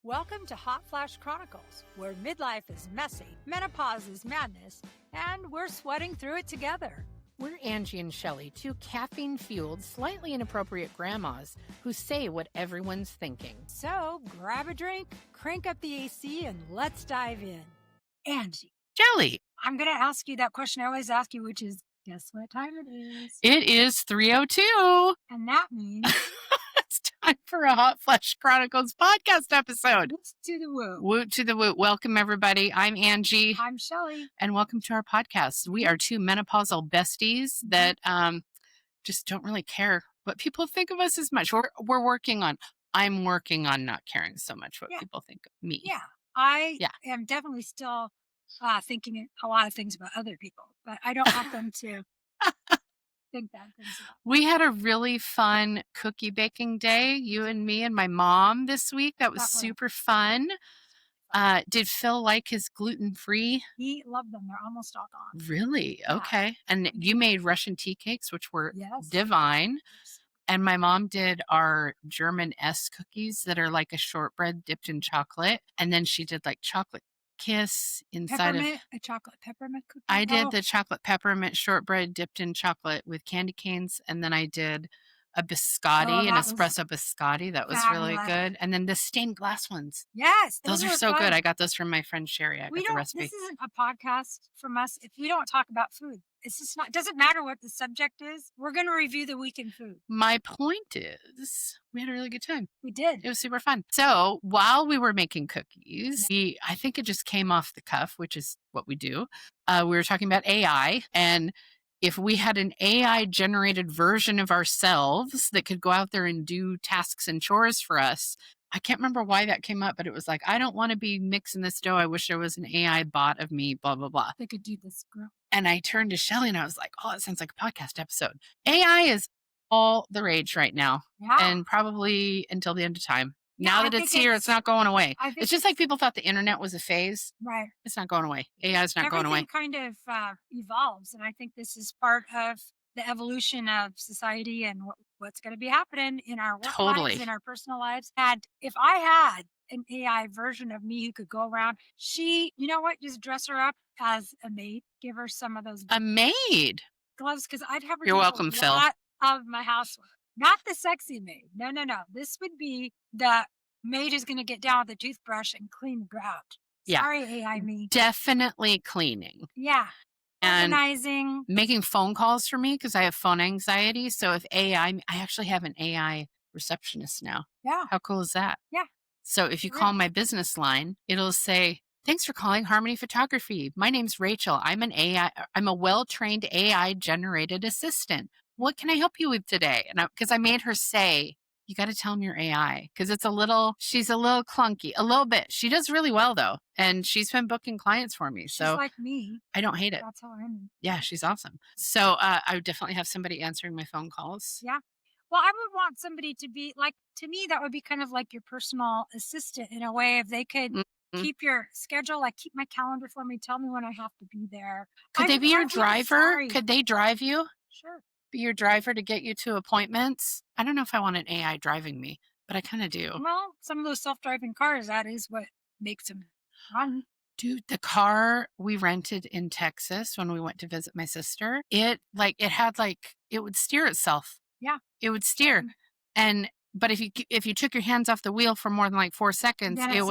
Welcome to Hot Flash Chronicles, where midlife is messy, menopause is madness, and we're sweating through it together. We're Angie and Shelley, two caffeine-fueled, slightly inappropriate grandmas who say what everyone's thinking. So grab a drink, crank up the AC, and let's dive in. Angie. Shelley. I'm going to ask you that question I always ask you, which is, guess what time it is? It is 3:02. And that means... It's time for a Hot Flash Chronicles podcast episode. Woot to the woot. Woot to the woot. Welcome, everybody. I'm Angie. I'm Shelley. And welcome to our podcast. We are two menopausal besties that just don't really care what people think of us as much. I'm working on not caring so much what people think of me. Yeah. I am definitely still thinking a lot of things about other people, but I don't want them to think bad things about me. We had a really fun cookie baking day, you and me and my mom this week. That was super fun. Did Phil like his gluten-free? He loved them. They're almost all gone. Really? Yeah. Okay. And you made Russian tea cakes, which were Yes. divine. And my mom did our German S cookies that are like a shortbread dipped in chocolate. And then she did like chocolate kiss inside a chocolate peppermint cookie. I did the chocolate peppermint shortbread dipped in chocolate with candy canes. And then I did a biscotti, an espresso biscotti. That was really good. And then the stained glass ones. Yes. Those are so good. I got those from my friend Sherry. I got the recipe. This isn't a podcast from us if we don't talk about food. It's just not, doesn't matter what the subject is. We're going to review the week in food. My point is we had a really good time. We did. It was super fun. So while we were making cookies, I think it just came off the cuff, which is what we do. We were talking about AI, and if we had an AI generated version of ourselves that could go out there and do tasks and chores for us, I can't remember why that came up, but it was like, I don't want to be mixing this dough. I wish there was an AI bot of me, blah, blah, blah. They could do this, girl. And I turned to Shelley and I was like, oh, it sounds like a podcast episode. AI is all the rage right now. Yeah. And probably until the end of time. Yeah, now that it's here, it's not going away. It's just like people thought the internet was a phase. Right. It's not going away. AI is not going away. Everything kind of evolves. And I think this is part of the evolution of society and what's going to be happening in our work lives, in our personal lives. And if I had an AI version of me who could go around, you know what, just dress her up as a maid, give her some of those gloves, because I'd have her You're do welcome, a Phil. lot of my housework. Not the sexy maid. No. This would be the maid who's going to get down with a toothbrush and clean grout. Yeah. Sorry, AI me. Definitely cleaning. Yeah. And organizing. Making phone calls for me because I have phone anxiety. So if I actually have an AI receptionist now. Yeah. How cool is that? Yeah. So if you call my business line, it'll say, thanks for calling Harmony Photography. My name's Rachel. I'm a well-trained AI generated assistant. What can I help you with today? And because I made her say, you got to tell him you're AI, because she's a little clunky, a little bit. She does really well though. And she's been booking clients for me. So she's like me. I don't hate it. That's how I'm. Yeah, she's awesome. So I would definitely have somebody answering my phone calls. Yeah. Well, I would want somebody to be like, to me, that would be kind of like your personal assistant in a way. If they could keep your schedule, like keep my calendar for me, tell me when I have to be there. Could they be your driver? Could they drive you? Sure. Be your driver to get you to appointments? I don't know if I want an AI driving me, but I kind of do. Well, some of those self-driving cars, that is what makes them run. Dude, the car we rented in Texas when we went to visit my sister, it would steer itself. Yeah. It would steer. But if you took your hands off the wheel for more than like 4 seconds, it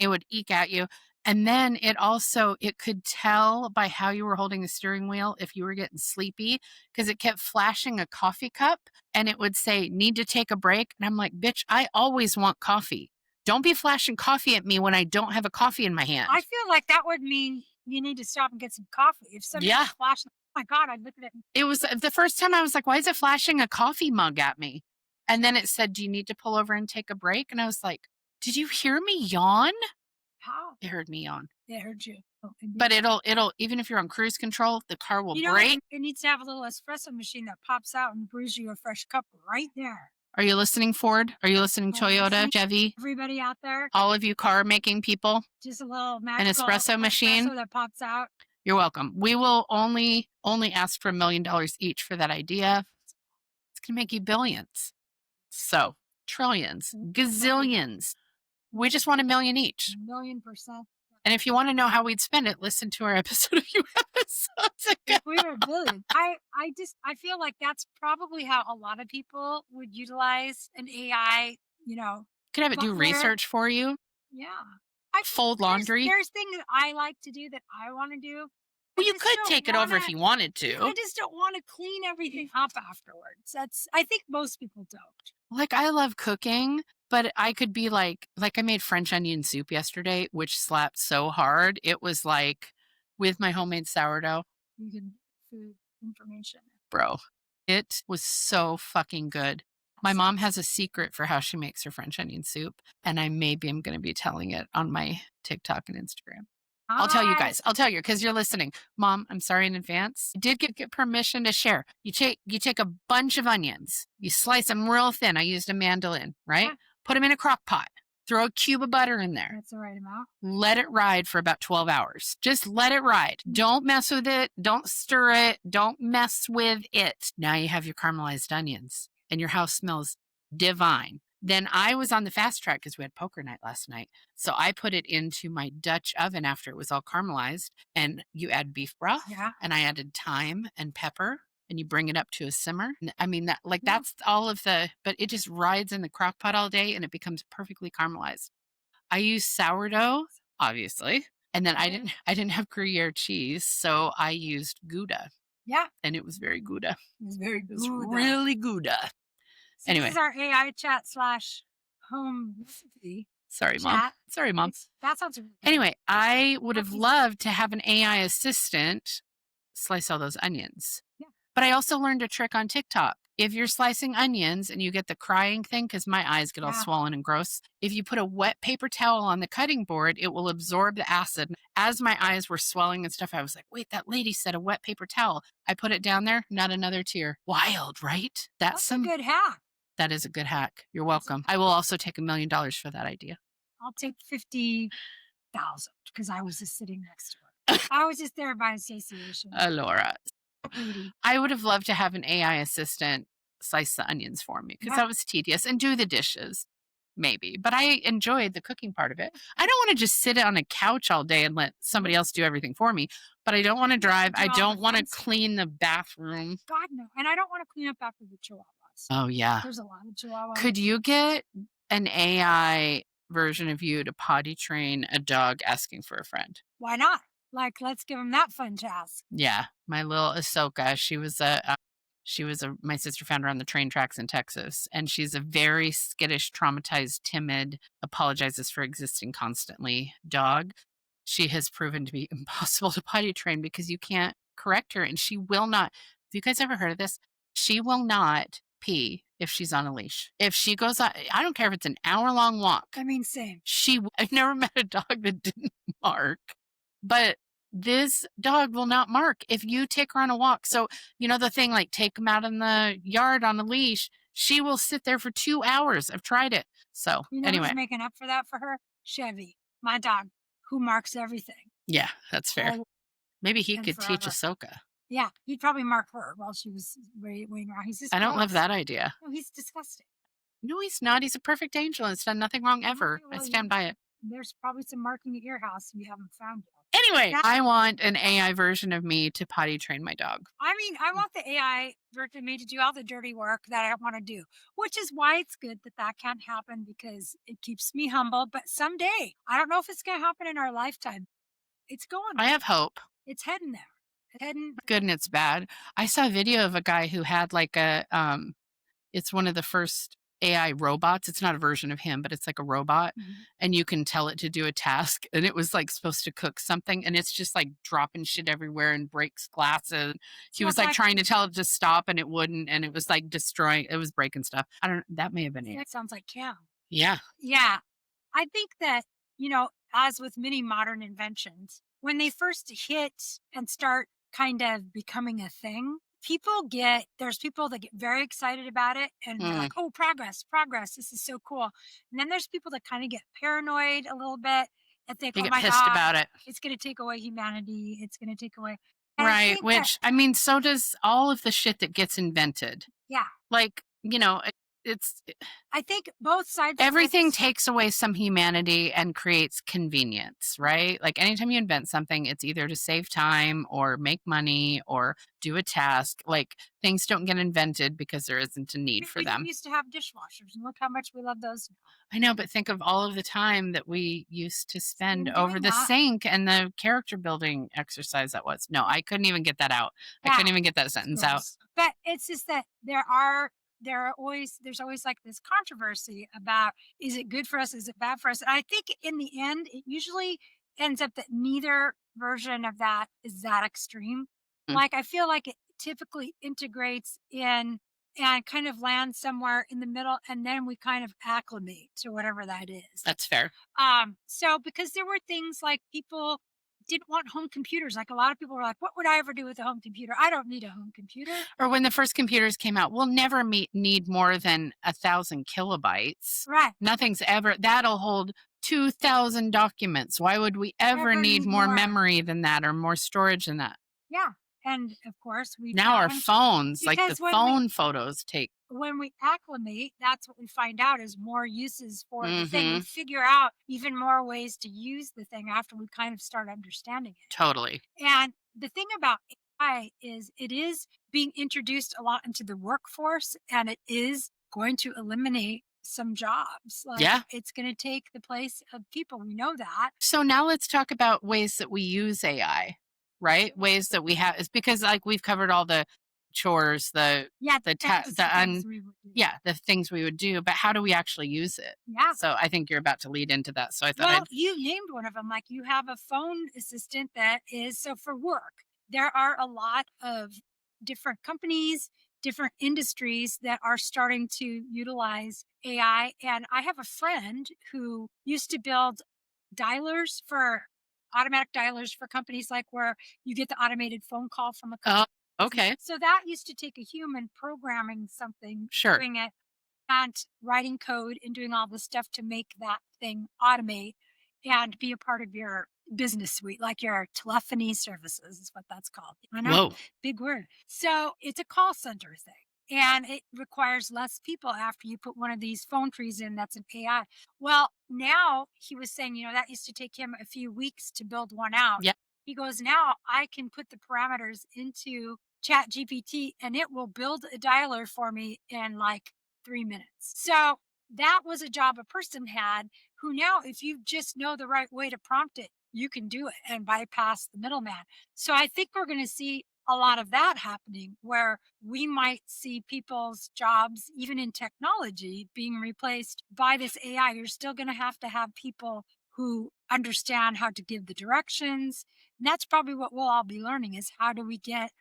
would eke at you. And then it could tell by how you were holding the steering wheel if you were getting sleepy, because it kept flashing a coffee cup and it would say, need to take a break. And I'm like, bitch, I always want coffee. Don't be flashing coffee at me when I don't have a coffee in my hand. I feel like that would mean you need to stop and get some coffee. If somebody's flashing, oh my God, I'd look at it. It was the first time I was like, why is it flashing a coffee mug at me? And then it said, do you need to pull over and take a break? And I was like, did you hear me yawn? How? It heard me yawn. It heard you. Oh, but it'll, even if you're on cruise control, the car will brake. It needs to have a little espresso machine that pops out and brews you a fresh cup right there. Are you listening, Ford? Are you listening, Toyota, Chevy? Everybody out there. All of you car making people. Just a little magical an espresso machine that pops out. You're welcome. We will only ask for $1 million each for that idea. It's going to make you billions. So, trillions, gazillions. We just want $1 million each. 1,000,000%. And if you want to know how we'd spend it, listen to our episode a few episodes ago. If we were billion. I feel like that's probably how a lot of people would utilize an AI, Could have it do research for you. Yeah. Fold laundry. There's things that I like to do that I want to do. Well, you could take it over if you wanted to. I just don't want to clean everything up afterwards. I think most people don't. Like, I love cooking, but I could be like I made French onion soup yesterday, which slapped so hard. It was like with my homemade sourdough. You can food information. Bro, it was so fucking good. My mom has a secret for how she makes her French onion soup, and I'm going to be telling it on my TikTok and Instagram. I'll tell you guys. I'll tell you because you're listening. Mom, I'm sorry in advance. I did get permission to share. You take a bunch of onions. You slice them real thin. I used a mandolin, right? Yeah. Put them in a crock pot. Throw a cube of butter in there. That's the right amount. Let it ride for about 12 hours. Just let it ride. Don't mess with it. Don't stir it. Don't mess with it. Now you have your caramelized onions and your house smells divine. Then I was on the fast track because we had poker night last night. So I put it into my Dutch oven after it was all caramelized. And you add beef broth. Yeah. And I added thyme and pepper. And you bring it up to a simmer. I mean, that's all of but it just rides in the crock pot all day and it becomes perfectly caramelized. I use sourdough, obviously. And then I didn't have Gruyere cheese. So I used Gouda. Yeah. And it was very Gouda. It was very Gouda. It was really Gouda. So anyway. This is our AI chat / home recipe. Sorry, Mom. Sorry, Mom. That sounds really good. Anyway, I would have loved to have an AI assistant slice all those onions. Yeah. But I also learned a trick on TikTok. If you're slicing onions and you get the crying thing, because my eyes get all swollen and gross, if you put a wet paper towel on the cutting board, it will absorb the acid. As my eyes were swelling and stuff, I was like, wait, that lady said a wet paper towel. I put it down there, not another tear. Wild, right? That's a good hack. That is a good hack. You're welcome. I will also take $1 million for that idea. I'll take 50,000 because I was just sitting next to her. I was just there by association. Laura. I would have loved to have an AI assistant slice the onions for me because that was tedious and do the dishes, maybe. But I enjoyed the cooking part of it. I don't want to just sit on a couch all day and let somebody else do everything for me. But I don't want to drive. I don't want to clean the bathroom. God, no. And I don't want to clean up after the chihuahuas. Oh, yeah. There's a lot of chihuahuas. Could you get an AI version of you to potty train a dog asking for a friend? Why not? Like, let's give him that fun task. Yeah. My little Ahsoka, she was my sister found her on the train tracks in Texas, and she's a very skittish, traumatized, timid, apologizes for existing constantly dog. She has proven to be impossible to potty train because you can't correct her, and she will not. Have you guys ever heard of this? She will not pee if she's on a leash. If she goes on, I don't care if it's an hour-long walk. I mean, same. I've never met a dog that didn't mark, but this dog will not mark if you take her on a walk. So, the thing, like, take them out in the yard on a leash, she will sit there for 2 hours. I've tried it. So, anyway. Who's making up for that for her? Chevy, my dog, who marks everything. Yeah, that's fair. Maybe he could teach Ahsoka. Yeah, he'd probably mark her while she was waiting around. I don't love that idea. No, he's disgusting. No, he's not. He's a perfect angel and has done nothing wrong ever. I stand by it. There's probably some marking at your house and you haven't found it. Anyway, I want an AI version of me to potty train my dog. I mean, I want the AI version of me to do all the dirty work that I want to do, which is why it's good that can't happen because it keeps me humble. But someday, I don't know if it's going to happen in our lifetime. It's going. I have hope. It's heading there. It's heading. Good and it's bad. I saw a video of a guy who had like it's one of the first AI robots. It's not a version of him, but it's like a robot, and you can tell it to do a task, and it was like supposed to cook something, and it's just like dropping shit everywhere and breaks glasses. He was like trying to tell it to stop, and it wouldn't, and it was like destroying. It was breaking stuff. I don't. That may have been it. That sounds like Cam. Yeah. Yeah, I think that as with many modern inventions, when they first hit and start kind of becoming a thing, there's people that get very excited about it and they're like, oh, progress, this is so cool. And then there's people that kind of get paranoid a little bit and think, they get pissed about it. It's going to take away humanity. It's going to take away. Right. Which, so does all of the shit that gets invented. Yeah. Like, it's I think both sides of everything this. takes away some humanity and creates convenience, right? Like anytime you invent something, it's either to save time or make money or do a task. Like things don't get invented because there isn't a need for We didn't them. used to have dishwashers, and look how much we love those now. I know, but think of all of the time that we used to spend In over doing the that, sink and the character building exercise that was. No, I couldn't even get that out. I yeah, couldn't even get that it's sentence out. gross. But it's just that there's always like this controversy about, is it good for us? Is it bad for us? And I think in the end, it usually ends up that neither version of that is that extreme. Mm, Like I feel like it typically integrates in and kind of lands somewhere in the middle, and then we kind of acclimate to whatever that is. that's fair. So because there were things like people didn't want home computers. Like a lot of people were like, what would I ever do with a home computer? I don't need a home computer. Or when the first computers came out, we'll never need more than 1,000 kilobytes. Right. Nothing's ever, that'll hold 2,000 documents. Why would we ever Never need need more more. memory than that or more storage than that? Yeah. And of course we Now our found, phones, like the because phone photos take. when we acclimate, that's what we find out is more uses for the thing. We Mm-hmm. figure out even more ways to use the thing after we kind of start understanding it. Totally. And the thing about AI is it is being introduced a lot into the workforce, and it is going to eliminate some jobs. Like Yeah. it's going to take the place of people. We know that. So now let's talk about ways that we use AI, right? Ways that we have, it's because like we've covered all the chores, Yeah, the that's the things we would do. yeah, the things we would do, but how do we actually use it? Yeah. So I think you're about to lead into that. So I thought Well, I'd you named one of them. Like you have a phone assistant that is so for work. There are a lot of different companies, different industries that are starting to utilize AI. And I have a friend who used to build dialers for automatic dialers for companies, like where you get the automated phone call from a oh, company. okay. So that used to take a human programming something, Sure. doing it, and writing code and doing all the stuff to make that thing automate and be a part of your business suite, like your telephony services is what that's called. I know, Whoa. big word. So it's a call center thing. And it requires less people after you put one of these phone trees in that's an AI. Well, now he was saying, that used to take him a few weeks to build one out. Yeah. He goes, now I can put the parameters into Chat GPT and it will build a dialer for me in like 3 minutes. So that was a job a person had who now, if you just know the right way to prompt it, you can do it and bypass the middleman. So I think we're going to see a lot of that happening where we might see people's jobs, even in technology, being replaced by this AI. You're still going to have people who understand how to give the directions. And that's probably what we'll all be learning is how do we get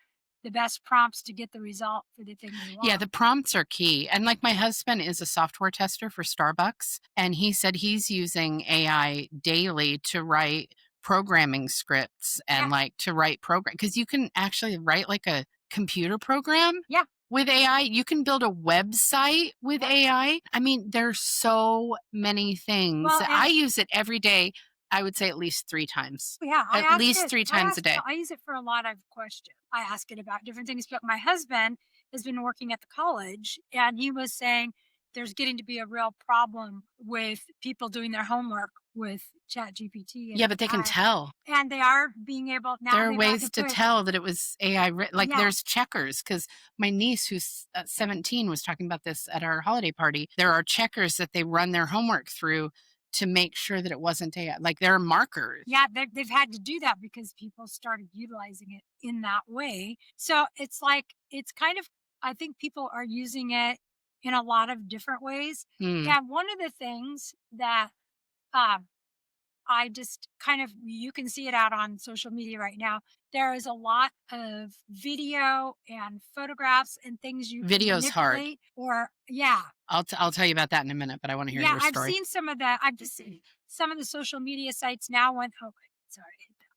the best prompts to get the result for the thing we want. Yeah, the prompts are key. And like my husband is a software tester for Starbucks, and he said he's using AI daily to write programming scripts and Yeah. like to write program because you can actually write like a computer program. Yeah. With AI, you can build a website with AI. I mean, there's so many things. Well, I use it every day. I would say at least 3 times. yeah, At least 3 times a day. I use it for a lot of questions. I ask it about different things, but my husband has been working at the college and he was saying there's getting to be a real problem with people doing their homework with Chat GPT. Yeah, but they can tell. And they are being able now. There are ways to tell that it was AI. Like Yeah. there's checkers because my niece, who's 17, was talking about this at our holiday party. There are checkers that they run their homework through to make sure that it wasn't AI. Like there are markers. Yeah, they've had to do that because people started utilizing it in that way. So it's like, it's kind of, I think people are using it in a lot of different ways. Hmm. And one of the things that um, I just kind of, you can see it out on social media right now. There is a lot of video and photographs and things you can Video's hard. manipulate. Or, yeah. I'll tell you about that in a minute, but I want to hear Yeah, your I've story. seen I've just seen some of the social media sites now sorry.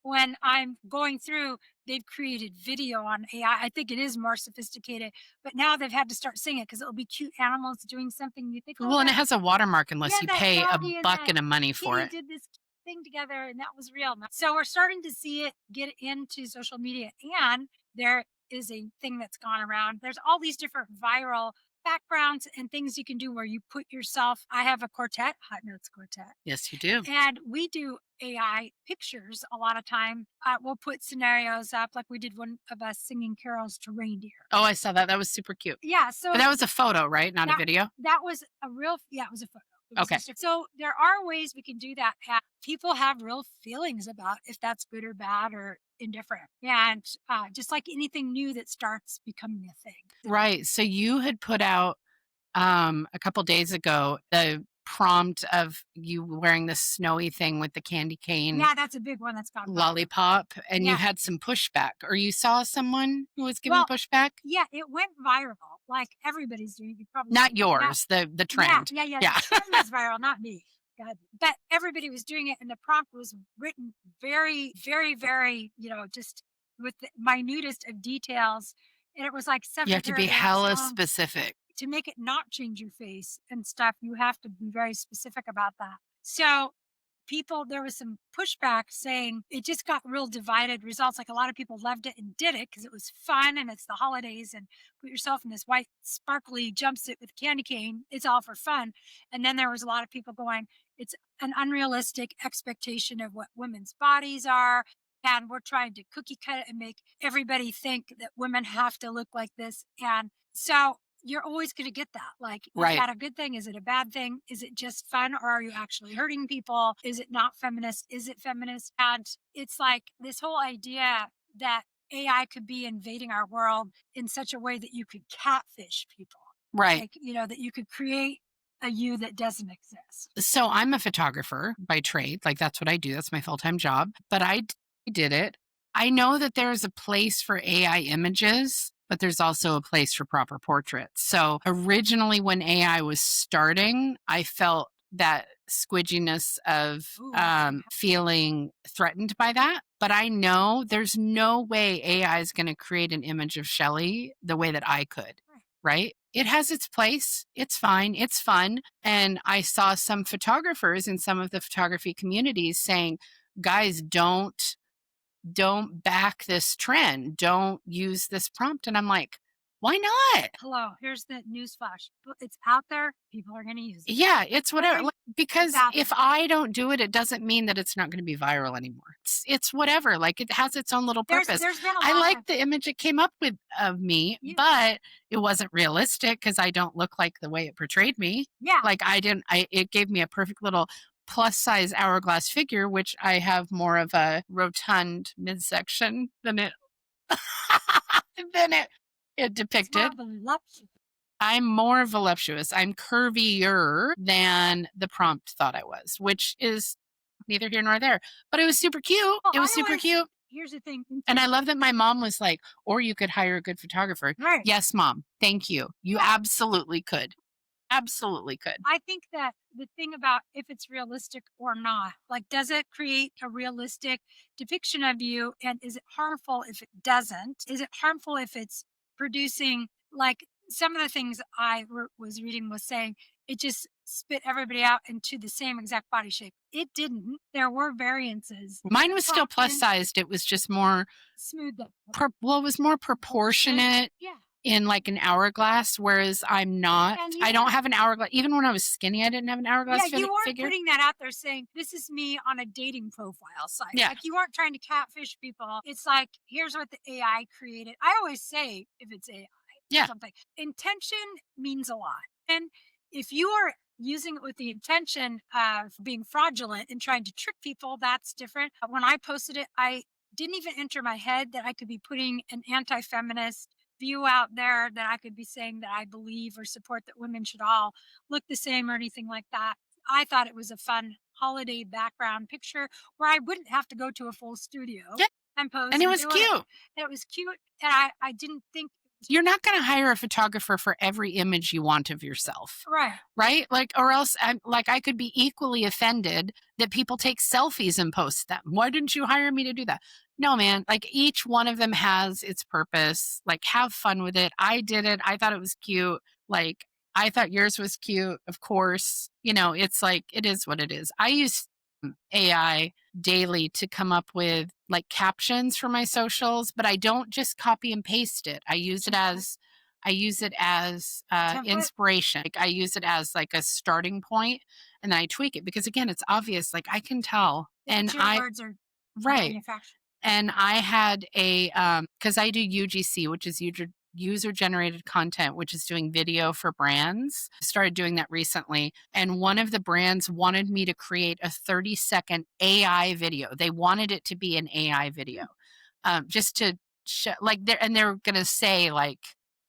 When I'm going through, they've created video on AI. I think it is more sophisticated, but now they've had to start seeing it because it'll be cute animals doing something. You think, Well, and it has a watermark unless yeah, you that pay a doggy and bucket that of money for kitty it. did this thing together and that was real. So we're starting to see it get into social media, and there is a thing that's gone around. There's all these different viral backgrounds and things you can do where you put yourself. I have a quartet, hot notes quartet. Yes, you do. And we do AI pictures a lot of time. We'll put scenarios up, like we did one of us singing carols to reindeer. Oh, I saw that. That was super cute. Yeah. So but that was a photo, right? Not a video? That was a real, it was a photo. Okay. So there are ways we can do that. People have real feelings about if that's good or bad or indifferent. And just like anything new that starts becoming a thing. Right. So you had put out a couple days ago the prompt of you wearing this snowy thing with the candy cane. Yeah, that's a big one that's gone lollipop, and you had some pushback, or you saw someone who was giving pushback. Yeah, it went viral. Like everybody's doing it. Probably not yours, the trend. Yeah. The trend was viral, not me. God. But everybody was doing it, and the prompt was written very, very, very, just with the minutest of details. And it was like 7 You have to be hella specific. To make it not change your face and stuff, you have to be very specific about that. So there was some pushback saying it just got real divided results. Like a lot of people loved it and did it because it was fun and it's the holidays and put yourself in this white sparkly jumpsuit with candy cane. It's all for fun. And then there was a lot of people going, it's an unrealistic expectation of what women's bodies are. And we're trying to cookie cut it and make everybody think that women have to look like this. And so you're always going to get that. Like, is that a good thing? Is it a bad thing? Is it just fun? Or are you actually hurting people? Is it not feminist? Is it feminist? And it's like this whole idea that AI could be invading our world in such a way that you could catfish people. Right. Like, that you could create a you that doesn't exist. So I'm a photographer by trade. Like that's what I do. That's my full-time job. But I did it. I know that there's a place for AI images, but there's also a place for proper portraits. So originally when AI was starting, I felt that squidginess of feeling threatened by that. But I know there's no way AI is going to create an image of Shelley the way that I could, right? It has its place. It's fine. It's fun. And I saw some photographers in some of the photography communities saying, guys, don't back this trend. Don't use this prompt. And I'm like, why not? Hello, here's the news flash. It's out there. People are going to use it. Yeah, it's whatever. Because if I don't do it, it doesn't mean that it's not going to be viral anymore. It's whatever. Like it has its own little purpose. I like the image it came up with of me, but it wasn't realistic because I don't look like the way it portrayed me. Yeah. Like it gave me a perfect little plus size hourglass figure, which I have more of a rotund midsection than it depicted. I'm more voluptuous. I'm curvier than the prompt thought I was, which is neither here nor there. But it was super cute. Well, it was super cute. Here's the thing. And I love that my mom was like, or you could hire a good photographer. Right. Yes, Mom. Thank you. You absolutely could. Absolutely could. I think that the thing about if it's realistic or not, like, does it create a realistic depiction of you? And is it harmful if it doesn't? Is it harmful if it's producing, like, some of the things I was reading was saying it just spit everybody out into the same exact body shape. It didn't. There were variances. Mine was still plus sized. It was just more smooth. It was more proportionate. Yeah. In like an hourglass, whereas I'm not. I don't have an hourglass. Even when I was skinny, I didn't have an hourglass figure. Yeah, you weren't putting that out there saying, this is me on a dating profile site. Yeah. Like, you weren't trying to catfish people. It's like, here's what the AI created. I always say, if it's AI, something. Intention means a lot. And if you are using it with the intention of being fraudulent and trying to trick people, that's different. When I posted it, I didn't even enter my head that I could be putting an anti-feminist view out there, that I could be saying that I believe or support that women should all look the same or anything like that. I thought it was a fun holiday background picture where I wouldn't have to go to a full studio and pose. And it was cute. It was cute. And I didn't think. You're not going to hire a photographer for every image you want of yourself. Right. Right? Like, or else I could be equally offended that people take selfies and post them. Why didn't you hire me to do that? No, man, like each one of them has its purpose. Like, have fun with it. I did it. I thought it was cute. Like, I thought yours was cute. Of course, it's like, it is what it is. I use AI daily to come up with like captions for my socials, but I don't just copy and paste it. I use it as I use it as Template? inspiration. Like, I use it as like a starting point, and then I tweak it because again, it's obvious. Like I can tell, and Your words are right. manufactured. And I had a because I do UGC, which is user generated content, which is doing video for brands. I started doing that recently, and one of the brands wanted me to create a 30-second AI video. They wanted it to be an AI video, just to show, like, they're gonna say, like,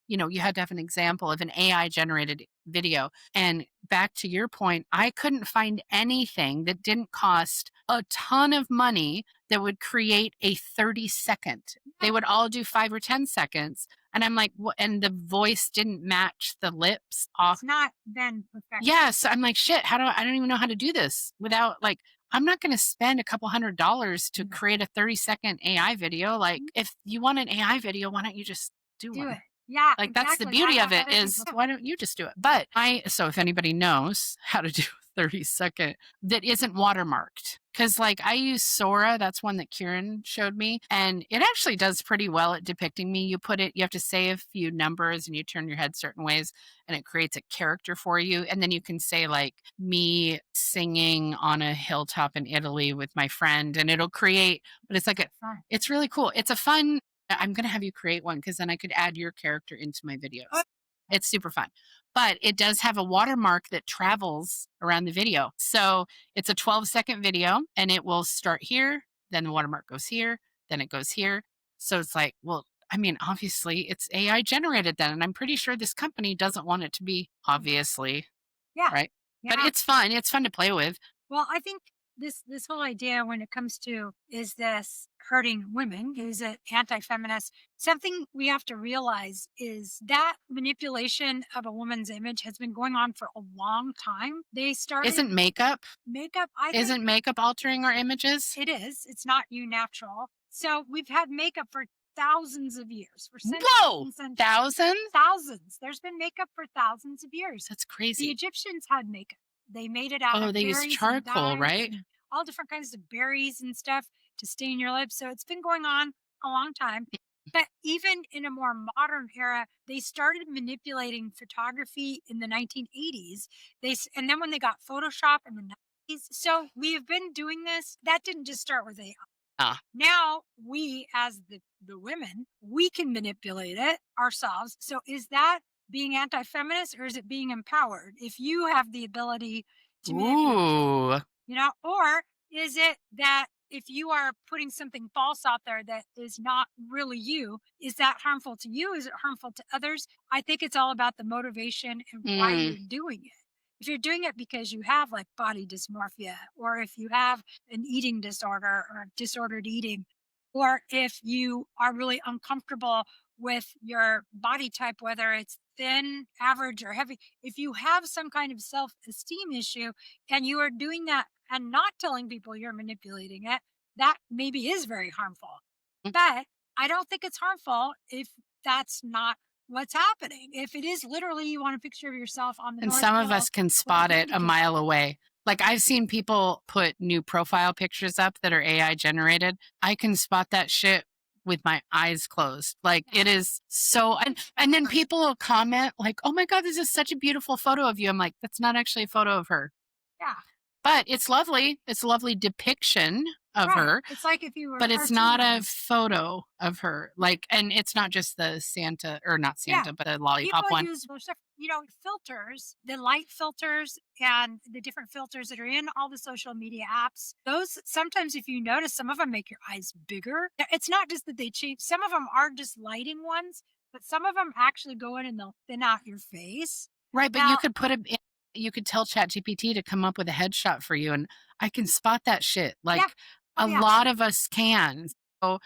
you had to have an example of an AI generated video. And back to your point, I couldn't find anything that didn't cost a ton of money that would create a 30-second. They would all do 5 or 10 seconds. And I'm like, what? And the voice didn't match the lips off. It's not then perfect. Yes. I'm like, shit, I don't even know how to do this without, like, I'm not going to spend a couple $100 to create a 30-second AI video. Like, if you want an AI video, why don't you just do one? It. Yeah. Like, that's the beauty of it is, why don't you just do it? But so if anybody knows how to do 30-second that isn't watermarked, because like I use Sora, that's one that Kieran showed me, and it actually does pretty well at depicting me. You have to say a few numbers and you turn your head certain ways and it creates a character for you. And then you can say like me singing on a hilltop in Italy with my friend, and it'll create, but it's like it's really cool. It's a fun, I'm going to have you create one because then I could add your character into my videos. It's super fun. But it does have a watermark that travels around the video. So it's a 12-second video and it will start here, then the watermark goes here, then it goes here. So it's like, well, I mean, obviously it's AI generated then. And I'm pretty sure this company doesn't want it to be, obviously. Yeah. Right. Yeah. But it's fun. It's fun to play with. Well, I think this whole idea when it comes to is this hurting women, is it anti-feminist? Something we have to realize is that manipulation of a woman's image has been going on for a long time. They started Isn't makeup isn't makeup altering our images? It is. It's not you natural. So we've had makeup for thousands of years. For centuries. Whoa! Thousands? Thousands. There's been makeup for thousands of years. That's crazy. The Egyptians had makeup. They made it out of they use charcoal, right? All different kinds of berries and stuff to stain your lips. So it's been going on a long time. But even in a more modern era, they started manipulating photography in the 1980s. And then when they got Photoshop in the 90s, so we have been doing this. That didn't just start with AI. Now we, as the women, we can manipulate it ourselves. So is that being anti-feminist or is it being empowered? If you have the ability to manipulate, or is it that if you are putting something false out there that is not really you, is that harmful to you? Is it harmful to others? I think it's all about the motivation and why you're doing it. If you're doing it because you have like body dysmorphia, or if you have an eating disorder or disordered eating, or if you are really uncomfortable with your body type, whether it's thin, average, or heavy, if you have some kind of self-esteem issue and you are doing that and not telling people you're manipulating it, that maybe is very harmful. But I don't think it's harmful if that's not what's happening. If it is literally you want a picture of yourself on the and North some Pole, of us can spot it a mile away. Like I've seen people put new profile pictures up that are AI generated. I can spot that shit with my eyes closed. Like it is so, and then people will comment like, oh my God, this is such a beautiful photo of you. I'm like, that's not actually a photo of her. Yeah. But it's lovely. It's a lovely depiction of her. It's like if you were, but it's not a photo of her. Like, and it's not just the Santa, or not Santa, but the lollipop people one. Use, filters, the light filters and the different filters that are in all the social media apps. Those sometimes, if you notice, some of them make your eyes bigger. It's not just that they change. Some of them are just lighting ones, but some of them actually go in and they'll thin out your face. Right, but you could put it in. You could tell ChatGPT to come up with a headshot for you, and I can spot that shit. Like a lot of us can. So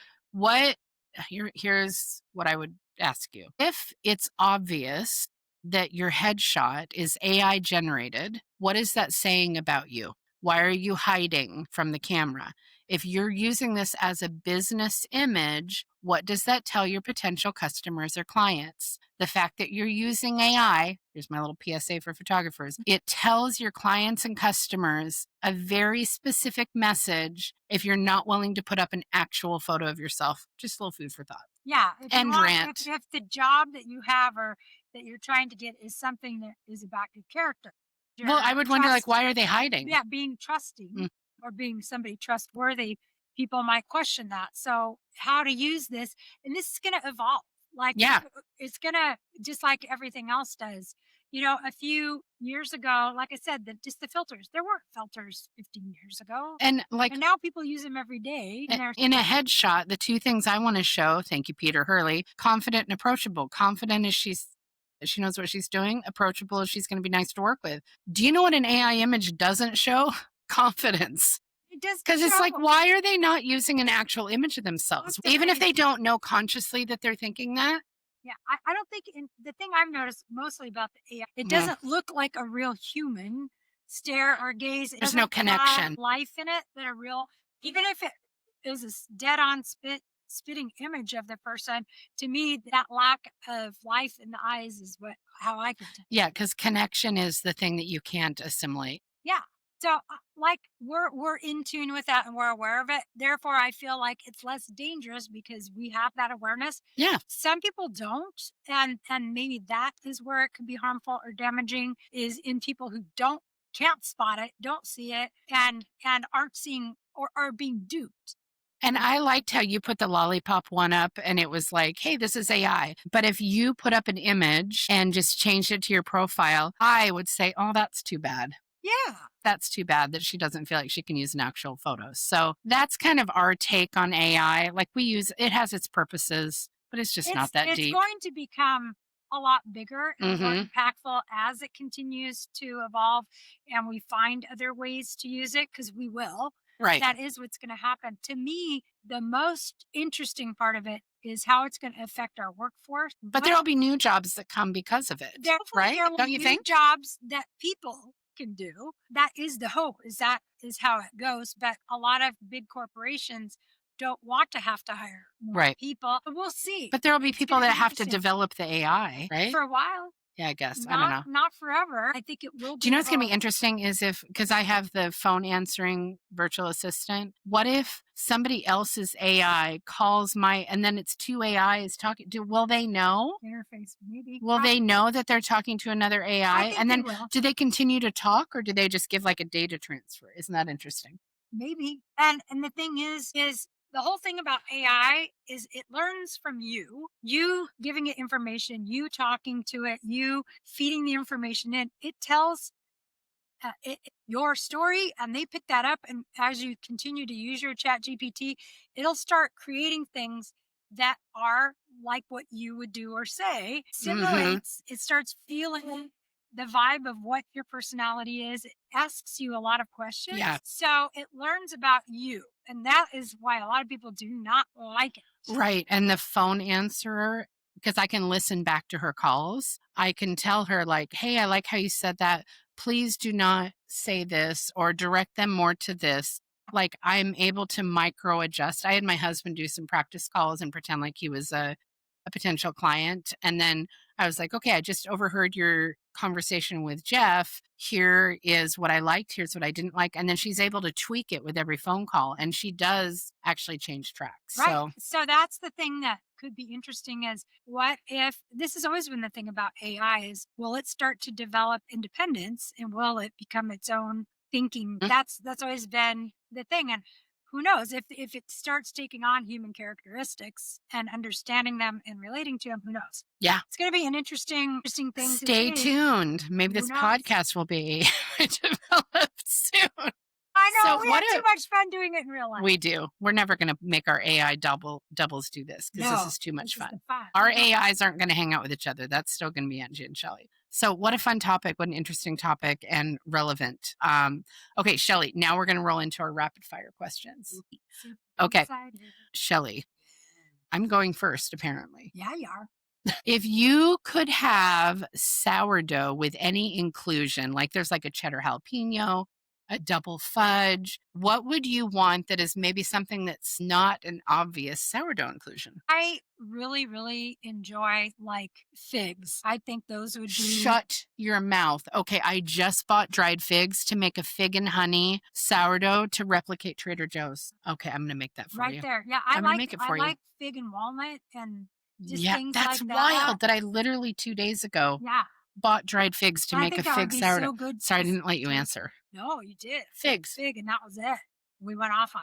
here's what I would ask you. If it's obvious that your headshot is AI generated, what is that saying about you? Why are you hiding from the camera? If you're using this as a business image, what does that tell your potential customers or clients? The fact that you're using AI, here's my little PSA for photographers, it tells your clients and customers a very specific message if you're not willing to put up an actual photo of yourself. Just a little food for thought. Yeah, if you End want, rant. if the job that you have or that you're trying to get is something that is about your character, Well, I your would wonder, like, trust, why are they hiding? yeah, being trusting Mm, or being somebody trustworthy, people might question that. So, how to use this, and this is going to evolve. Like, yeah. it's going to, just like everything else does. A few years ago, like I said, just the filters, there weren't filters 15 years ago. And like And now people use them every day. And they're in a headshot, the two things I want to show, thank you, Peter Hurley, confident and approachable. Confident as she knows what she's doing, approachable as she's going to be nice to work with. Do you know what an AI image doesn't show? Confidence. it does Because it's like, show. why are they not using an actual image of themselves? Even if they don't know consciously that they're thinking that? Yeah, I don't think the thing I've noticed mostly about the AI, it doesn't look like a real human stare or gaze. It There's no doesn't have connection. life in it that a real, even if it is a dead on spitting image of the person, to me that lack of life in the eyes is how I can tell. Yeah, because connection is the thing that you can't assimilate. Yeah. So, like we're in tune with that and we're aware of it. Therefore, I feel like it's less dangerous because we have that awareness. Yeah. Some people don't, and maybe that is where it could be harmful or damaging. Is in people who can't spot it, don't see it, and aren't seeing or are being duped. And I liked how you put the lollipop one up and it was like, hey, this is AI. But if you put up an image and just changed it to your profile, I would say, oh, that's too bad. Yeah. That's too bad that she doesn't feel like she can use an actual photo. So that's kind of our take on AI. Like it has its purposes, but it's just not that deep. It's going to become a lot bigger and more Mhm. impactful as it continues to evolve and we find other ways to use it, because we will. Right. That is what's going to happen. To me, the most interesting part of it is how it's going to affect our workforce. But there'll be new jobs that come because of it, right? There will Don't be you new think? jobs that people can do. That is the hope. That is how it goes. But a lot of big corporations don't want to have to hire more Right. people. But we'll see. But there'll be It's people gonna that be have to interesting. develop the AI, right? For a while. Yeah, I guess. I don't know. Not forever. I think it will be. Do you know what's going to be interesting is because I have the phone answering virtual assistant, what if somebody else's AI calls and then it's two AIs talking? Will they know? Interface, maybe. Will they know that they're talking to another AI? think And then they will. do they continue to talk or do they just give like a data transfer? Isn't that interesting? Maybe. And the thing is the whole thing about AI is it learns from you giving it information, you talking to it, you feeding the information in. It tells your story, and they pick that up. And as you continue to use your chat GPT, it'll start creating things that are like what you would do or say. Simulates, it starts feeling the vibe of what your personality is. It asks you a lot of questions. Yeah. So it learns about you. And that is why a lot of people do not like it. Right. And the phone answerer, because I can listen back to her calls, I can tell her, like, hey, I like how you said that. Please do not say this or direct them more to this. Like, I'm able to micro adjust. I had my husband do some practice calls and pretend like he was a potential client. And then I was like, okay, I just overheard your conversation with Jeff. Here is what I liked. Here's what I didn't like. And then she's able to tweak it with every phone call. And she does actually change tracks. Right. So that's the thing that could be interesting is what if this has always been the thing about AI is will it start to develop independence and will it become its own thinking? Mhm. That's always been the thing. And who knows if it starts taking on human characteristics and understanding them and relating to them, who knows? Yeah. It's going to be an interesting thing. Stay tuned. Maybe this podcast will be developed soon. I know. So we have too much fun doing it in real life. We do. We're never going to make our AI doubles do this because this is too much fun. Our AIs aren't going to hang out with each other. That's still going to be Angie and Shelly. So what a fun topic. What an interesting topic and relevant. Okay, Shelly, now we're going to roll into our rapid fire questions. Okay, Shelly, I'm going first, apparently. Yeah, you are. If you could have sourdough with any inclusion, like there's like a cheddar jalapeno, a double fudge. What would you want that is maybe something that's not an obvious sourdough inclusion? I really, really enjoy like figs. I think those would be. Shut your mouth. Okay, I just bought dried figs to make a fig and honey sourdough to replicate Trader Joe's. Okay, I'm going to make that for you. Right there. Yeah, I'm going to make it for you. I like fig and walnut and just yeah, things that's like that. wild that I literally 2 days ago bought dried figs to make a fig sourdough. So good. Sorry, I didn't let you answer. No, you did. Figs. Fig, and that was it. We went off on.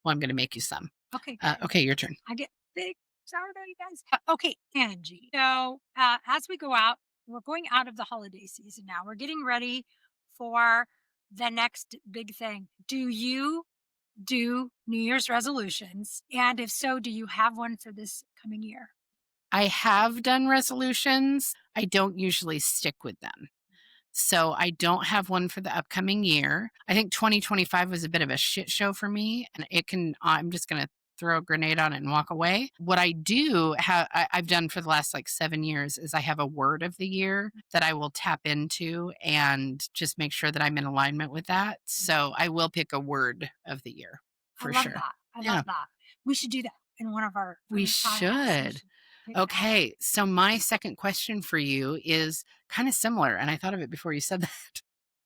Well, I'm going to make you some. Okay. Okay, your turn. I get fig sourdough, you guys. Okay, Angie. So as we go out, we're going out of the holiday season now. We're getting ready for the next big thing. Do you do New Year's resolutions? And if so, do you have one for this coming year? I have done resolutions. I don't usually stick with them. So I don't have one for the upcoming year. I think 2025 was a bit of a shit show for me, and I'm just going to throw a grenade on it and walk away. What I do have, I've done for the last like 7 years, is I have a word of the year that I will tap into and just make sure that I'm in alignment with that. So I will pick a word of the year for sure. I love that. We should do that in one of our. We should. Okay, so my second question for you is kind of similar, and I thought of it before you said that.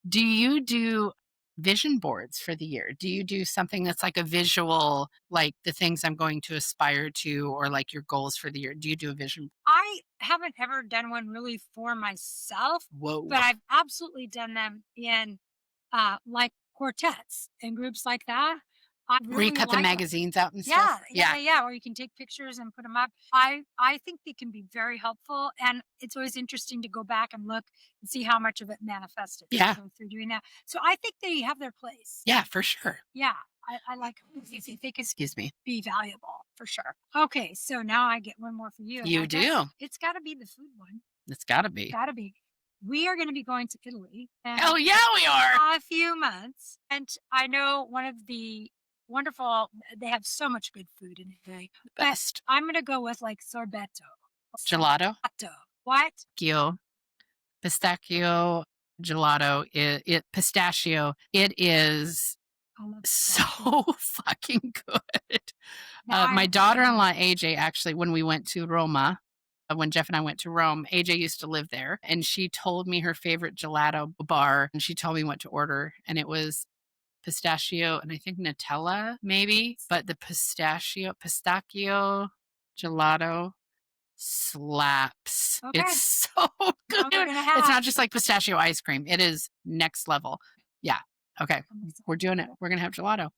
Do you do vision boards for the year? Do you do something that's like a visual, like the things I'm going to aspire to, or like your goals for the year? Do you do a vision? I haven't ever done one really for myself. Whoa. But I've absolutely done them in like quartets and groups like that. Where you cut the magazines out and stuff? Yeah. Or you can take pictures and put them up. I think they can be very helpful. And it's always interesting to go back and look and see how much of it manifested through doing that. So I think they have their place. Yeah, for sure. Yeah. I like them. They can be valuable for sure. Okay. So now I get one more for you. You do. It's got to be the food one. It's got to be. Got to be. We are going to be going to Italy. Oh, yeah, we are. A few months. And I know one of the wonderful, they have so much good food in Italy. Best. I'm going to go with like sorbetto. Gelato? What? Pistachio gelato. Pistachio. It is so fucking good. My daughter-in-law, AJ, actually, when we went to Roma, when Jeff and I went to Rome, AJ used to live there, and she told me her favorite gelato bar, and she told me what to order, and it was pistachio and I think Nutella maybe, but the pistachio gelato slaps. Okay. It's so good. It's not just like pistachio ice cream. It is next level. Yeah. Okay. We're doing it. We're going to have gelato.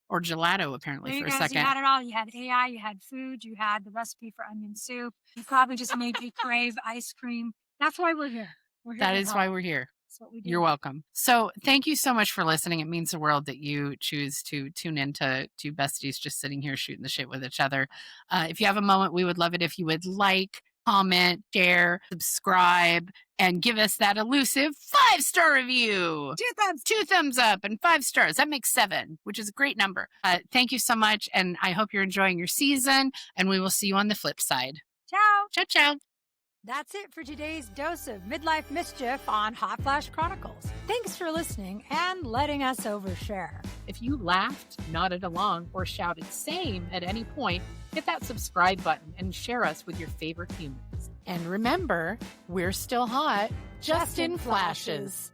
Or gelato, apparently, for a second. You had it all. You had AI, you had food, you had the recipe for onion soup. You probably just made me crave ice cream. That's why we're here. That is why we're here. What we do. You're welcome. So thank you so much for listening. It means the world that you choose to tune in to two besties just sitting here shooting the shit with each other. If you have a moment, we would love it if you would like, comment, share, subscribe, and give us that elusive 5-star review. 2 thumbs up and 5 stars. That makes 7, which is a great number. Thank you so much, and I hope you're enjoying your season, and we will see you on the flip side. Ciao. Ciao, ciao. That's it for today's dose of midlife mischief on Hot Flash Chronicles. Thanks for listening and letting us overshare. If you laughed, nodded along, or shouted same at any point, hit that subscribe button and share us with your favorite humans. And remember, we're still hot, just in flashes.